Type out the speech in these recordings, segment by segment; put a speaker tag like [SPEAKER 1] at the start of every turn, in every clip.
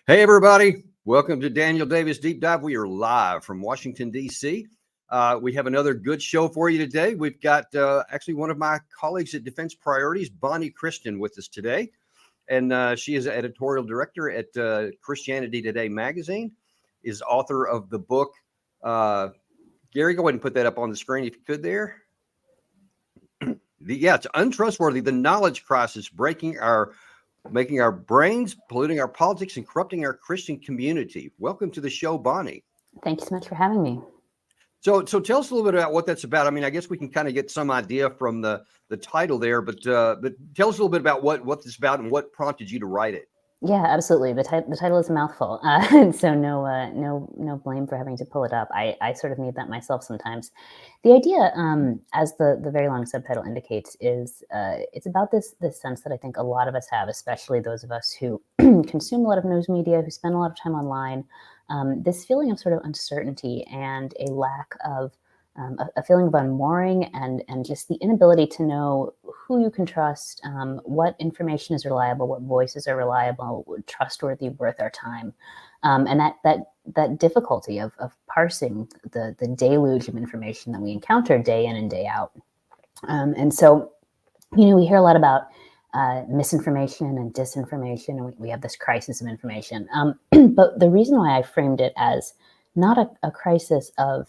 [SPEAKER 1] Hey, everybody. Welcome to Daniel Davis Deep Dive. We are live from Washington, D.C. We have another good show for you today. We've got actually one of my colleagues at Defense Priorities, Bonnie Kristian, with us today. And she is editorial director at Christianity Today magazine, is author of the book. Gary, go ahead and put that up on the screen if you could there. It's untrustworthy. The knowledge crisis making our brains, polluting our politics, and corrupting our Christian community. Welcome to the show, Bonnie.
[SPEAKER 2] Thank you so much for having me.
[SPEAKER 1] So tell us a little bit about what that's about. I mean, I guess we can kind of get some idea from the title there, but tell us a little bit about what this is about and what prompted you to write it.
[SPEAKER 2] Yeah, absolutely. The title is a mouthful, so no blame for having to pull it up. I sort of need that myself sometimes. The idea, as the very long subtitle indicates, is it's about this sense that I think a lot of us have, especially those of us who consume a lot of news media, who spend a lot of time online. This feeling of sort of uncertainty and a lack of a feeling of unmooring and just the inability to know who you can trust, what information is reliable, what voices are reliable, trustworthy, worth our time, and that difficulty of parsing the deluge of information that we encounter day in and day out. And so, we hear a lot about misinformation and disinformation, and we have this crisis of information. But the reason why I framed it as not a crisis of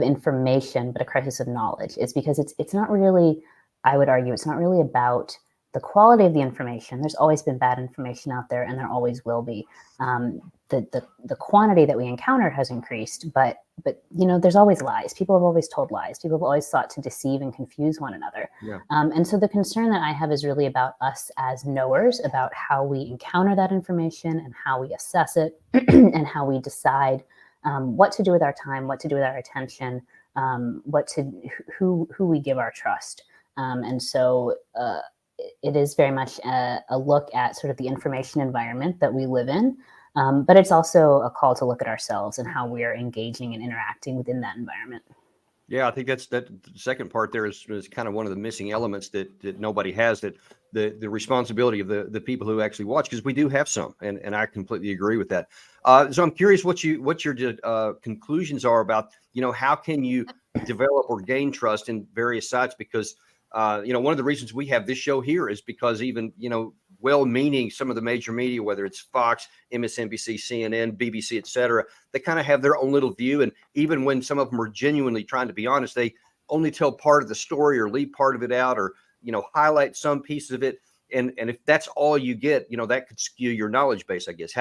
[SPEAKER 2] information, but a crisis of knowledge, is because it's not really, I would argue, it's not really about the quality of the information. There's always been bad information out there, and there always will be. The quantity that we encounter has increased, but there's always lies. People have always told lies. People have always sought to deceive and confuse one another.
[SPEAKER 1] Yeah.
[SPEAKER 2] And so the concern that I have is really about us as knowers, about how we encounter that information and how we assess it and how we decide what to do with our time, what to do with our attention, who we give our trust. And so it is very much a look at sort of the information environment that we live in, but it's also a call to look at ourselves and how we are engaging and interacting within that environment.
[SPEAKER 1] Yeah, I think that the second part there is kind of one of the missing elements that nobody has, that the responsibility of the people who actually watch, because we do have some, and I completely agree with that. So I'm curious what your conclusions are about, how can you develop or gain trust in various sites? Because one of the reasons we have this show here is because even, well-meaning some of the major media, whether it's Fox, MSNBC, CNN, BBC, et cetera, they kind of have their own little view. And even when some of them are genuinely trying to be honest, they only tell part of the story or leave part of it out, or, highlight some piece of it. And if that's all you get, that could skew your knowledge base, I guess.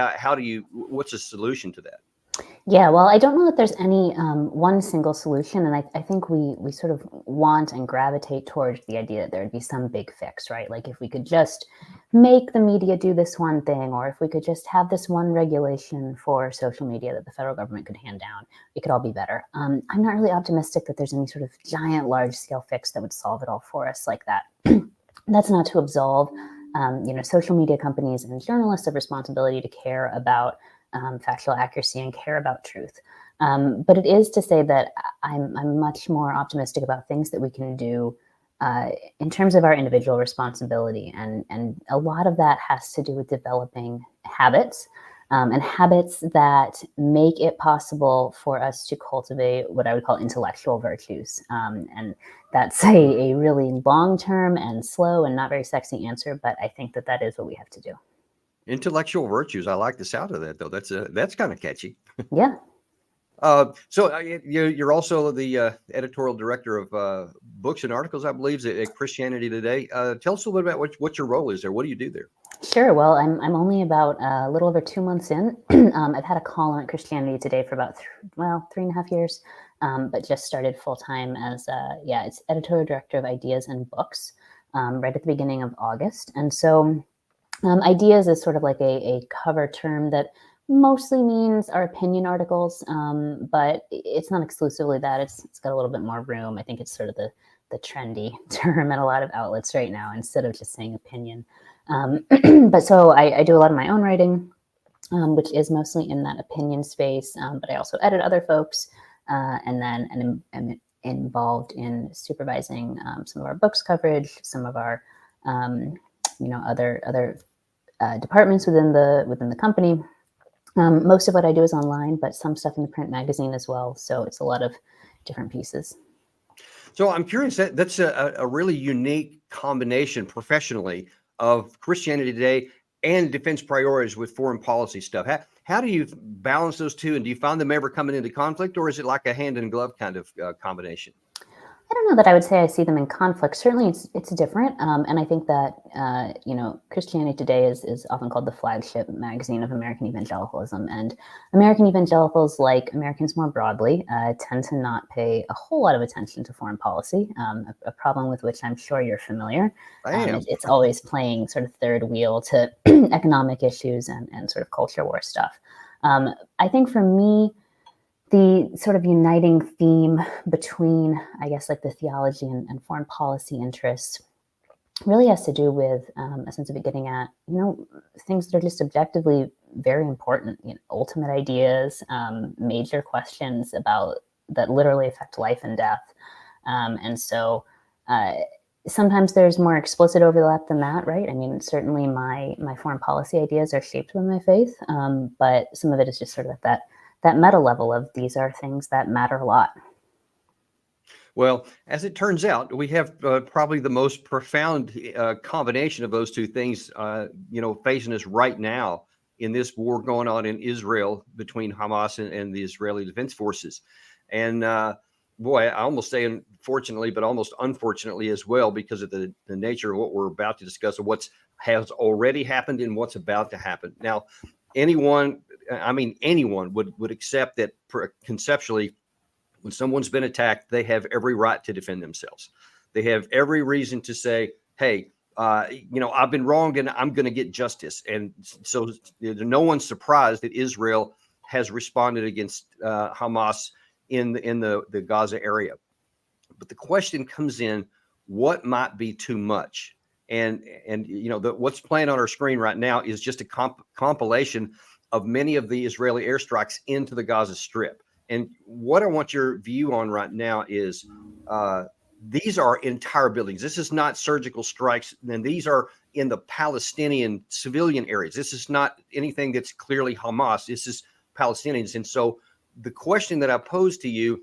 [SPEAKER 1] What's the solution to that?
[SPEAKER 2] Yeah, well, I don't know that there's any one single solution. And I think we sort of want and gravitate towards the idea that there'd be some big fix, right? Like if we could just make the media do this one thing, or if we could just have this one regulation for social media that the federal government could hand down, it could all be better. I'm not really optimistic that there's any sort of giant, large-scale fix that would solve it all for us like that. That's not to absolve, social media companies and journalists of responsibility to care about factual accuracy and care about truth. But it is to say that I'm much more optimistic about things that we can do in terms of our individual responsibility. And a lot of that has to do with developing habits, and habits that make it possible for us to cultivate what I would call intellectual virtues. And that's a really long-term and slow and not very sexy answer, but I think that is what we have to do.
[SPEAKER 1] Intellectual virtues. I like the sound of that, though. That's kind of catchy.
[SPEAKER 2] Yeah.
[SPEAKER 1] So you're also the editorial director of books and articles, I believe, at Christianity Today. Tell us a little bit about what your role is there. What do you do there?
[SPEAKER 2] Sure. Well, I'm only about a little over 2 months in. I've had a column at Christianity Today for about 3.5 years, but just started full time as it's editorial director of ideas and books right at the beginning of August. And so ideas is sort of like a cover term that mostly means our opinion articles, but it's not exclusively that. It's got a little bit more room. I think it's sort of the trendy term at a lot of outlets right now, instead of just saying opinion. But so I do a lot of my own writing, which is mostly in that opinion space, but I also edit other folks, and am involved in supervising some of our books coverage, some of our other departments within the company. Most of what I do is online, but some stuff in the print magazine as well. So it's a lot of different pieces.
[SPEAKER 1] So I'm curious, that's a really unique combination professionally of Christianity Today and defense priorities with foreign policy stuff. How do you balance those two? And do you find them ever coming into conflict, or is it like a hand in glove kind of combination?
[SPEAKER 2] I don't know that I would say I see them in conflict. Certainly, it's different, and I think that Christianity Today is often called the flagship magazine of American evangelicalism, and American evangelicals, like Americans more broadly, tend to not pay a whole lot of attention to foreign policy. A problem with which I'm sure you're familiar.
[SPEAKER 1] I am.
[SPEAKER 2] It's always playing sort of third wheel to economic issues and sort of culture war stuff. I think for me, the sort of uniting theme between, I guess, like the theology and foreign policy interests really has to do with a sense of it getting at, things that are just objectively very important, ultimate ideas, major questions about that literally affect life and death. And so sometimes there's more explicit overlap than that, right? I mean, certainly my foreign policy ideas are shaped by my faith, but some of it is just sort of at that meta level of these are things that matter a lot.
[SPEAKER 1] Well, as it turns out, we have probably the most profound combination of those two things, facing us right now in this war going on in Israel between Hamas and the Israeli Defense Forces. And boy, I almost say unfortunately, but almost unfortunately as well, because of the nature of what we're about to discuss, of what's has already happened and what's about to happen. Now, anyone would accept that conceptually, when someone's been attacked, they have every right to defend themselves. They have every reason to say, hey, I've been wronged and I'm going to get justice. And so no one's surprised that Israel has responded against Hamas in the Gaza area. But the question comes in, what might be too much? And what's playing on our screen right now is just a compilation of many of the Israeli airstrikes into the Gaza Strip. And what I want your view on right now is these are entire buildings. This is not surgical strikes. And these are in the Palestinian civilian areas. This is not anything that's clearly Hamas. This is Palestinians. And so the question that I pose to you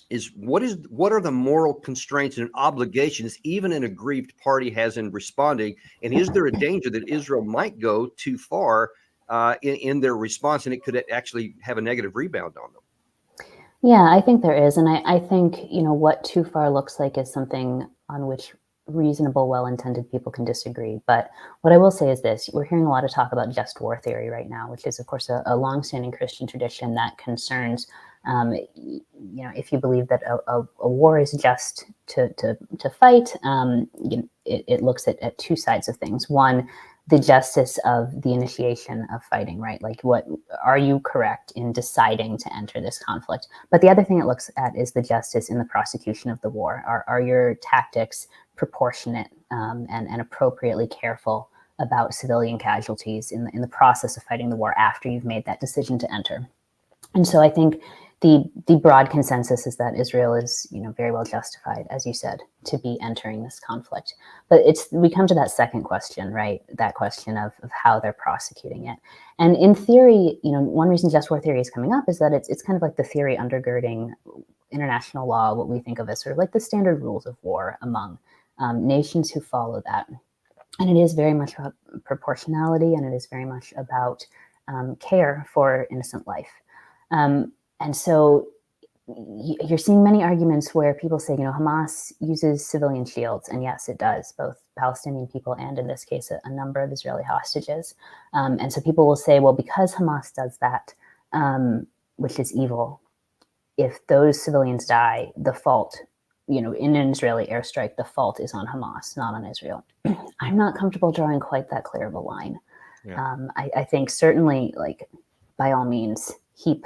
[SPEAKER 1] is what are the moral constraints and obligations even an aggrieved party has in responding? And is there a danger that Israel might go too far in their response, and it could actually have a negative rebound on them?
[SPEAKER 2] Yeah, I think there is. And I think, what too far looks like is something on which reasonable, well-intended people can disagree. But what I will say is this: we're hearing a lot of talk about just war theory right now, which is, of course, a longstanding Christian tradition that concerns, if you believe that a war is just to fight, it looks at two sides of things. One, the justice of the initiation of fighting, right? Like, what are you correct in deciding to enter this conflict? But the other thing it looks at is the justice in the prosecution of the war. Are your tactics proportionate and appropriately careful about civilian casualties in the process of fighting the war after you've made that decision to enter? And so I think the broad consensus is that Israel is, very well justified, as you said, to be entering this conflict. But we come to that second question, right? That question of how they're prosecuting it. And in theory, one reason just war theory is coming up is that it's kind of like the theory undergirding international law, what we think of as sort of like the standard rules of war among nations who follow that. And it is very much about proportionality, and it is very much about care for innocent life. And so you're seeing many arguments where people say, Hamas uses civilian shields. And yes, it does, both Palestinian people and, in this case, a number of Israeli hostages. And so people will say, well, because Hamas does that, which is evil, if those civilians die, the fault, in an Israeli airstrike, the fault is on Hamas, not on Israel. I'm not comfortable drawing quite that clear of a line. Yeah. I think certainly, by all means, heap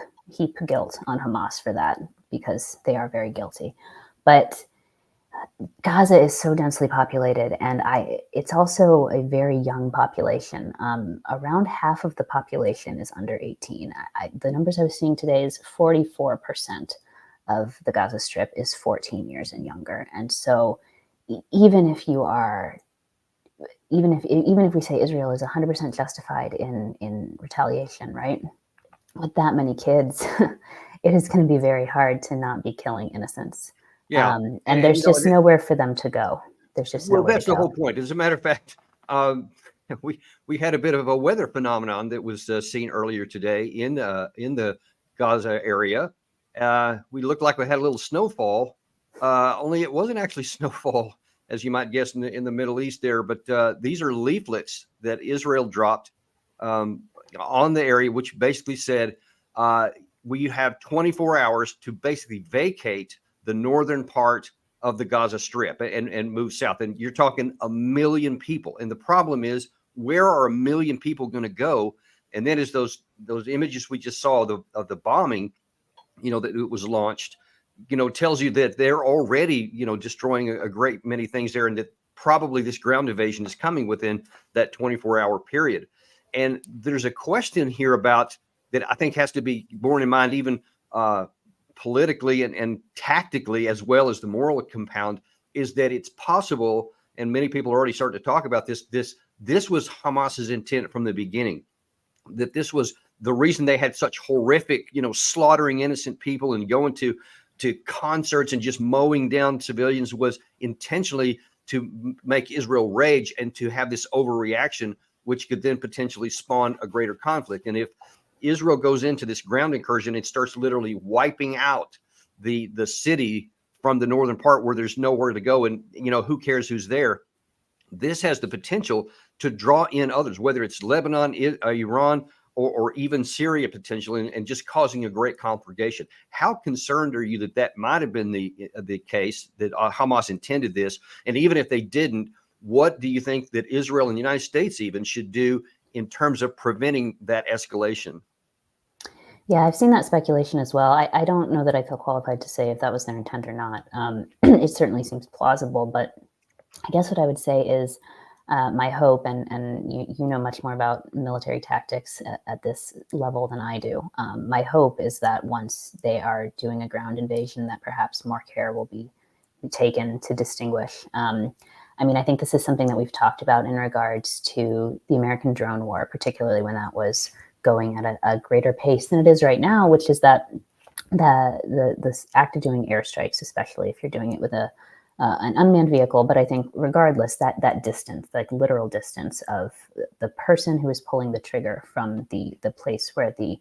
[SPEAKER 2] guilt on Hamas for that, because they are very guilty. But Gaza is so densely populated, and it's also a very young population. Around half of the population is under 18. The numbers I was seeing today is 44% of the Gaza Strip is 14 years and younger. And so even if we say Israel is 100% justified in retaliation, right? with that many kids, it is going to be very hard to not be killing innocents.
[SPEAKER 1] Yeah,
[SPEAKER 2] And
[SPEAKER 1] and
[SPEAKER 2] there's just nowhere for them to go. There's just
[SPEAKER 1] well,
[SPEAKER 2] nowhere to
[SPEAKER 1] that's the
[SPEAKER 2] go.
[SPEAKER 1] whole point. As a matter of fact, we had a bit of a weather phenomenon that was seen earlier today in the Gaza area. We looked like we had a little snowfall, only it wasn't actually snowfall, as you might guess, in the Middle East there. But these are leaflets that Israel dropped on the area, which basically said we have 24 hours to basically vacate the northern part of the Gaza Strip and move south. And you're talking 1 million people. And the problem is, where are 1 million people going to go? And then as those images we just saw of the bombing, that it was launched, tells you that they're already, destroying a great many things there, and that probably this ground invasion is coming within that 24-hour period. And there's a question here about that I think has to be borne in mind, even politically and tactically, as well as the moral compound, is that it's possible, and many people are already starting to talk about this. This was Hamas's intent from the beginning. That this was the reason they had such horrific, slaughtering innocent people and going to concerts and just mowing down civilians, was intentionally to make Israel rage and to have this overreaction, which could then potentially spawn a greater conflict. And if Israel goes into this ground incursion and starts literally wiping out the city from the northern part where there's nowhere to go, and who cares who's there, this has the potential to draw in others, whether it's Lebanon, Iran, or even Syria potentially, and just causing a great conflagration. How concerned are you that might have been the case, that Hamas intended this? And even if they didn't, what do you think that Israel and the United States even should do in terms of preventing that escalation?
[SPEAKER 2] Yeah, I've seen that speculation as well. I don't know that I feel qualified to say if that was their intent or not. It certainly seems plausible, but I guess what I would say is my hope, and you know much more about military tactics at this level than I do. My hope is that once they are doing a ground invasion, that perhaps more care will be taken to distinguish. I think this is something that we've talked about in regards to the American drone war, particularly when that was going at a greater pace than it is right now, which is that the act of doing airstrikes, especially if you're doing it with an unmanned vehicle, but I think regardless, that distance, like literal distance of the person who is pulling the trigger from the place where the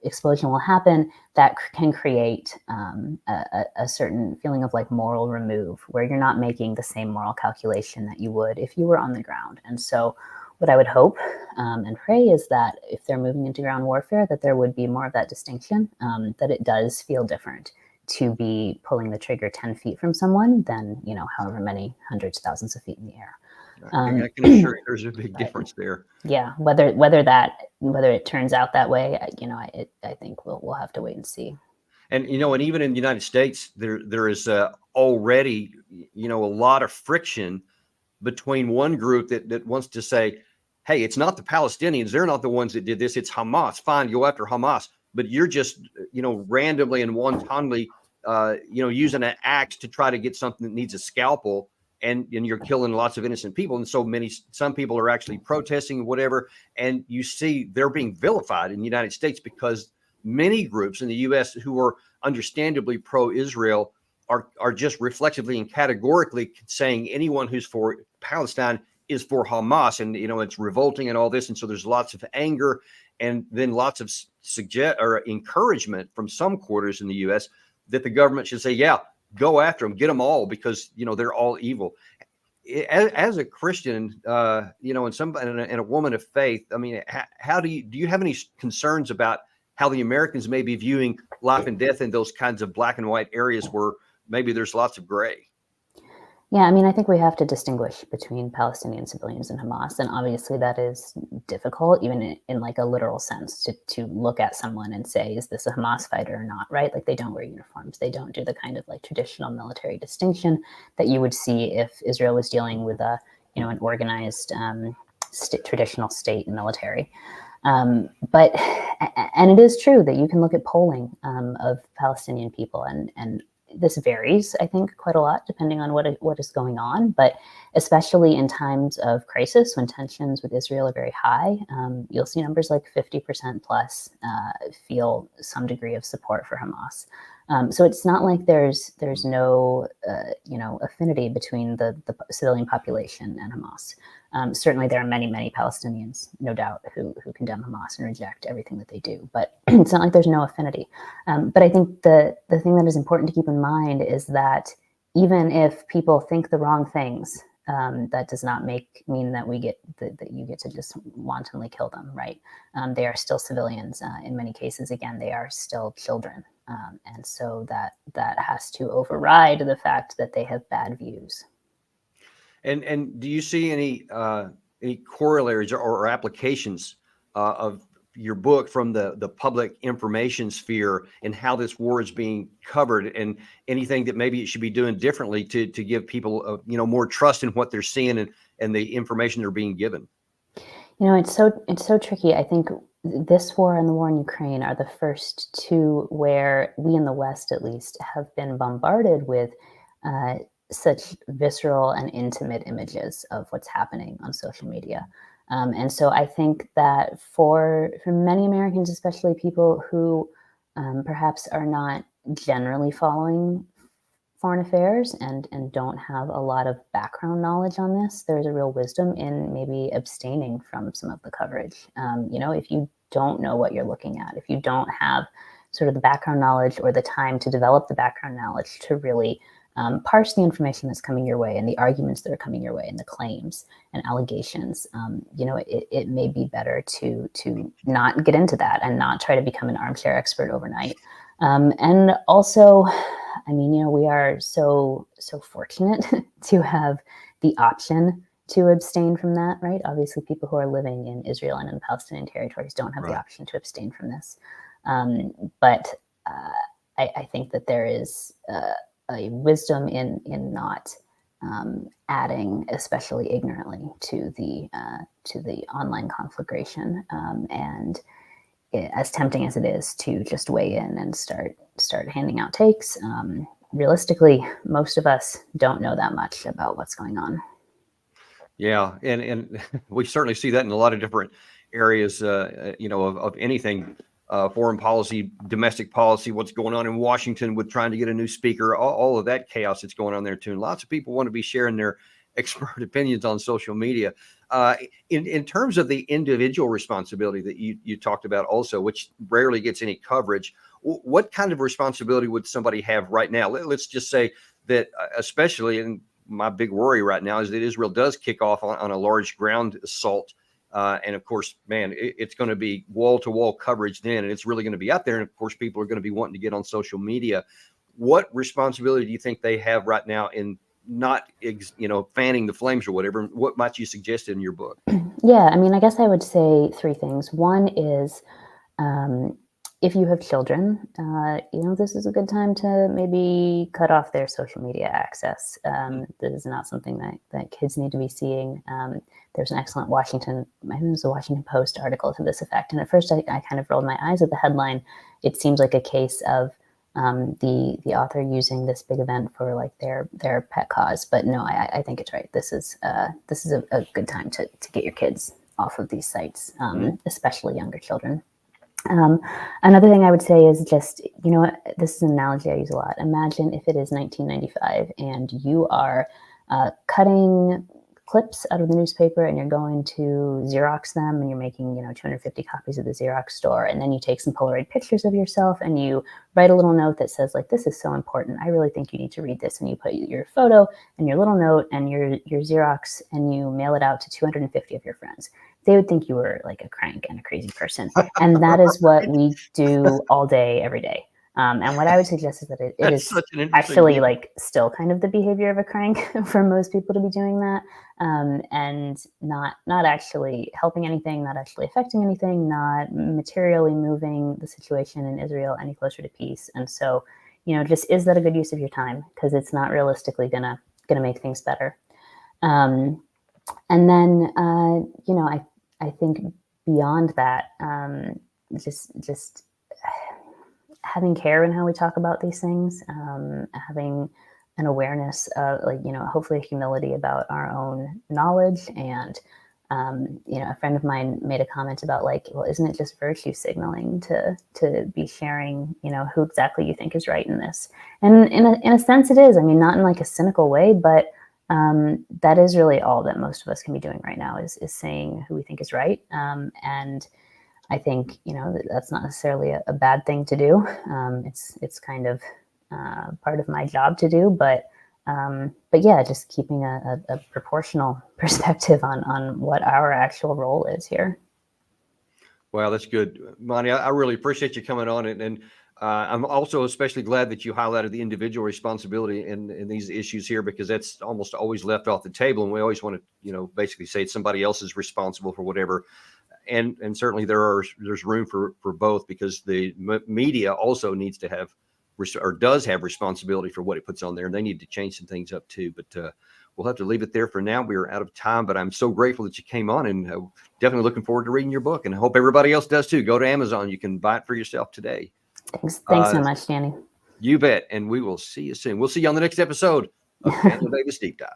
[SPEAKER 2] explosion will happen, that can create a certain feeling of like moral remove, where you're not making the same moral calculation that you would if you were on the ground. And so what I would hope and pray is that if they're moving into ground warfare, that there would be more of that distinction, that it does feel different to be pulling the trigger 10 feet from someone than, however many hundreds, thousands of feet in the air.
[SPEAKER 1] I can assure you there's a big difference there.
[SPEAKER 2] Yeah, whether it turns out that way, I think we'll have to wait and see.
[SPEAKER 1] And and even in the United States, there is already a lot of friction between one group that wants to say, hey, it's not the Palestinians, they're not the ones that did this, it's Hamas. Fine, go after Hamas, but you're just randomly and wantonly using an axe to try to get something that needs a scalpel, and you're killing lots of innocent people. And some people are actually protesting, whatever, and you see they're being vilified in the United States because many groups in the U.S. who are understandably pro-Israel are just reflexively and categorically saying anyone who's for Palestine is for Hamas, and it's revolting and all this. And so there's lots of anger, and then lots of encouragement from some quarters in the U.S. that the government should say, yeah, go after them, get them all, because they're all evil. As a Christian, and a woman of faith, how do you have any concerns about how the Americans may be viewing life and death in those kinds of black and white areas where maybe there's lots of gray?
[SPEAKER 2] Yeah, I think we have to distinguish between Palestinian civilians and Hamas, and obviously that is difficult, even in like a literal sense, to look at someone and say, is this a Hamas fighter or not, right? Like, they don't wear uniforms, they don't do the kind of like traditional military distinction that you would see if Israel was dealing with an organized traditional state military. And it is true that you can look at polling of Palestinian people, and this varies, I think, quite a lot depending on what is going on. But especially in times of crisis, when tensions with Israel are very high, you'll see numbers like 50% plus feel some degree of support for Hamas. So it's not like there's no affinity between the civilian population and Hamas. Certainly, there are many Palestinians, no doubt, who condemn Hamas and reject everything that they do. But it's not like there's no affinity. But I think the thing that is important to keep in mind is that even if people think the wrong things, that does not mean that that you get to just wantonly kill them, right? They are still civilians. In many cases, again, they are still children. And so that has to override the fact that they have bad views.
[SPEAKER 1] And do you see any corollaries or applications of your book from the public information sphere and how this war is being covered, and anything that maybe it should be doing differently to give people more trust in what they're seeing and the information they're being given?
[SPEAKER 2] It's so tricky. I think this war and the war in Ukraine are the first two where we in the West, at least, have been bombarded with such visceral and intimate images of what's happening on social media. And so I think that for many Americans, especially people who perhaps are not generally following foreign affairs and don't have a lot of background knowledge on this, there's a real wisdom in maybe abstaining from some of the coverage. If you don't know what you're looking at, if you don't have sort of the background knowledge or the time to develop the background knowledge to really parse the information that's coming your way and the arguments that are coming your way and the claims and allegations, it may be better to not get into that and not try to become an armchair expert overnight. And also, we are so fortunate to have the option to abstain from that, right? Obviously, people who are living in Israel and in the Palestinian territories don't have the option to abstain from this. But I think that there is a wisdom in not adding, especially ignorantly, to the online conflagration. And as tempting as it is to just weigh in and start handing out takes, realistically, most of us don't know that much about what's going on.
[SPEAKER 1] Yeah, and we certainly see that in a lot of different areas, of anything, foreign policy, domestic policy, what's going on in Washington with trying to get a new speaker, all of that chaos that's going on there too. And lots of people want to be sharing their expert opinions on social media. In terms of the individual responsibility that you talked about also, which rarely gets any coverage, what kind of responsibility would somebody have right now? Let's just say that, especially in my big worry right now is that Israel does kick off on a large ground assault. And of course, man, it's going to be wall to wall coverage then, and it's really going to be out there. And of course, people are going to be wanting to get on social media. What responsibility do you think they have right now in not, fanning the flames or whatever? What might you suggest in your book?
[SPEAKER 2] Yeah, I guess I would say three things. One is, if you have children, this is a good time to maybe cut off their social media access. This is not something that kids need to be seeing. There's an excellent Washington Post article to this effect. And at first I kind of rolled my eyes at the headline. It seems like a case of the author using this big event for like their pet cause. But no, I think it's right. This is a good time to get your kids off of these sites, especially younger children. Another thing I would say is just, this is an analogy I use a lot. Imagine if it is 1995 and you are cutting clips out of the newspaper and you're going to Xerox them and you're making, 250 copies of the Xerox store. And then you take some Polaroid pictures of yourself and you write a little note that says like, this is so important. I really think you need to read this. And you put your photo and your little note and your Xerox and you mail it out to 250 of your friends. They would think you were like a crank and a crazy person. And that is what we do all day, every day. And what I would suggest is that it is actually like still kind of the behavior of a crank for most people to be doing that, and not actually helping anything, not actually affecting anything, not materially moving the situation in Israel any closer to peace. And so, just is that a good use of your time? Because it's not realistically gonna make things better. And then, I think beyond that, just having care in how we talk about these things, having an awareness of, like, hopefully humility about our own knowledge. And a friend of mine made a comment about, like, well, isn't it just virtue signaling to be sharing, who exactly you think is right in this? And in a sense, it is. I mean, not in like a cynical way, but that is really all that most of us can be doing right now is saying who we think is right. And I think that's not necessarily a bad thing to do. It's kind of part of my job to do, but yeah, just keeping a proportional perspective on what our actual role is here.
[SPEAKER 1] Wow, that's good, Monty. I really appreciate you coming on, and I'm also especially glad that you highlighted the individual responsibility in these issues here, because that's almost always left off the table, and we always want to basically say it's somebody else is responsible for whatever. And certainly there's room for both, because the media also needs to have or does have responsibility for what it puts on there, and they need to change some things up too. But we'll have to leave it there for now. We are out of time, but I'm so grateful that you came on, and definitely looking forward to reading your book, and I hope everybody else does too. Go to Amazon. You can buy it for yourself today.
[SPEAKER 2] Thanks so much, Danny.
[SPEAKER 1] You bet. And we will see you soon. We'll see you on the next episode of Daniel Davis Deep Dive.